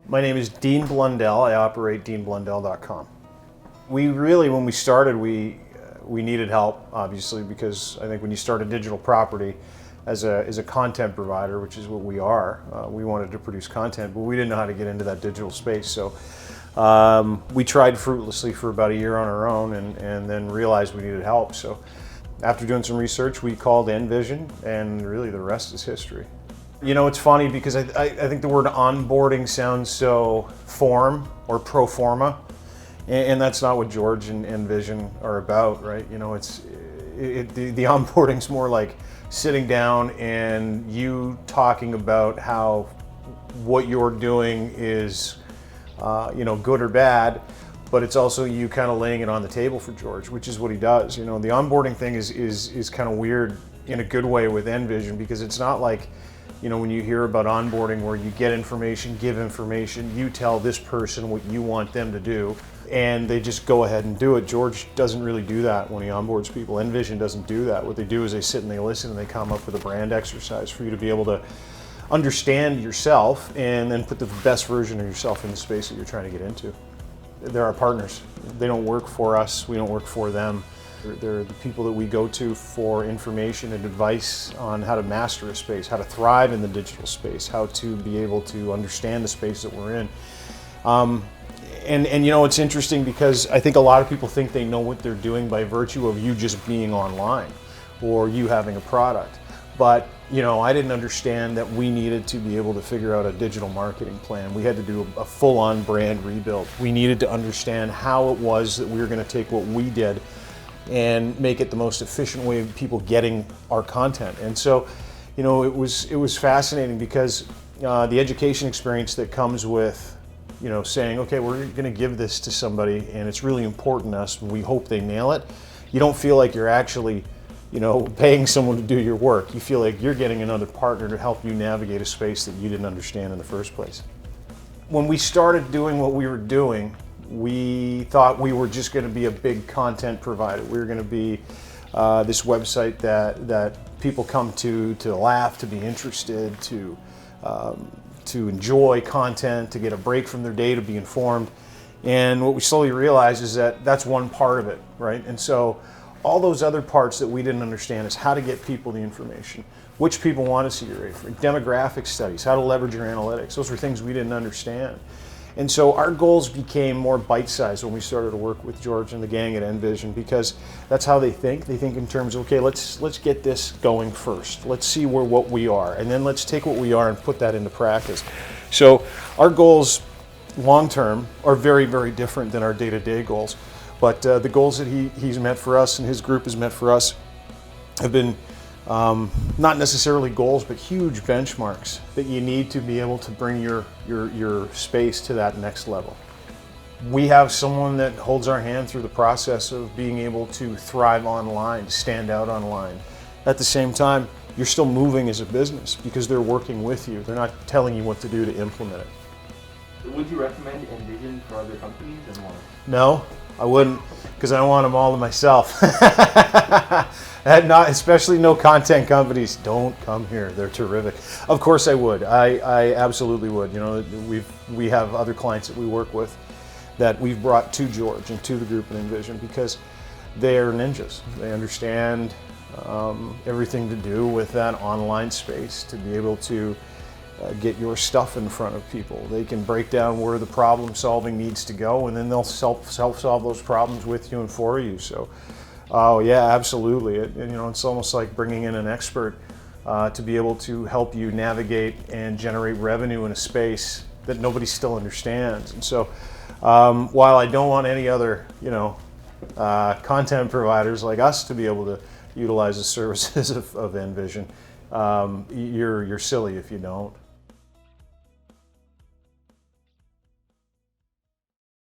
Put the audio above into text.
My name is Dean Blundell. I operate deanblundell.com. We really, when we started, we needed help, obviously, because I think when you start a digital property as a content provider, which is what we are, we wanted to produce content, but we didn't know how to get into that digital space. So we tried fruitlessly for about a year on our own and then realized we needed help. So after doing some research, we called NVISION, and really the rest is history. You know, it's funny because I think the word onboarding sounds so form or pro forma, and that's not what George and NVISION are about, right? You know, the onboarding's more like sitting down and you talking about how what you're doing is, you know, good or bad, but it's also you kind of laying it on the table for George, which is what he does. You know, the onboarding thing is kind of weird in a good way with NVISION, because it's not like, you know, when you hear about onboarding where you get information, give information, you tell this person what you want them to do, and they just go ahead and do it. George doesn't really do that when he onboards people. NVISION doesn't do that. What they do is they sit and they listen and they come up with a brand exercise for you to be able to understand yourself and then put the best version of yourself in the space that you're trying to get into. They're our partners. They don't work for us, we don't work for them. They're the people that we go to for information and advice on how to master a space, how to thrive in the digital space, how to be able to understand the space that we're in. And you know, it's interesting because I think a lot of people think they know what they're doing by virtue of you just being online or you having a product. But you know, I didn't understand that we needed to be able to figure out a digital marketing plan. We had to do a full-on brand rebuild. We needed to understand how it was that we were going to take what we did and make it the most efficient way of people getting our content. And so, you know, it was fascinating because the education experience that comes with, you know, saying, okay, we're going to give this to somebody and it's really important to us and we hope they nail it. You don't feel like you're actually, you know, paying someone to do your work. You feel like you're getting another partner to help you navigate a space that you didn't understand in the first place. When we started doing what we were doing, we thought we were just going to be a big content provider. We were going to be this website that people come to laugh, to be interested, to enjoy content, to get a break from their day, to be informed. And what we slowly realized is that that's one part of it, right? And so all those other parts that we didn't understand is how to get people the information, which people want to see your demographic studies, how to leverage your analytics. Those were things we didn't understand. And so our goals became more bite-sized when we started to work with George and the gang at NVISION, because that's how they think. They think in terms of, okay, let's get this going first. Let's see what we are, and then let's take what we are and put that into practice. So our goals long-term are very, very different than our day-to-day goals. But the goals that he's met for us and his group has met for us have been not necessarily goals, but huge benchmarks that you need to be able to bring your space to that next level. We have someone that holds our hand through the process of being able to thrive online, stand out online. At the same time, you're still moving as a business because they're working with you. They're not telling you what to do to implement it. Would you recommend NVISION for other companies and why? No, I wouldn't, because I want them all to myself. Especially no content companies. Don't come here. They're terrific. Of course I would. I absolutely would. You know, we have other clients that we work with that we've brought to George and to the group in NVISION because they are ninjas. They understand everything to do with that online space to be able to get your stuff in front of people. They can break down where the problem solving needs to go, and then they'll self-solve those problems with you and for you. So, oh yeah, absolutely. You know, it's almost like bringing in an expert to be able to help you navigate and generate revenue in a space that nobody still understands. And so, while I don't want any other, you know, content providers like us to be able to utilize the services of NVISION, you're silly if you don't.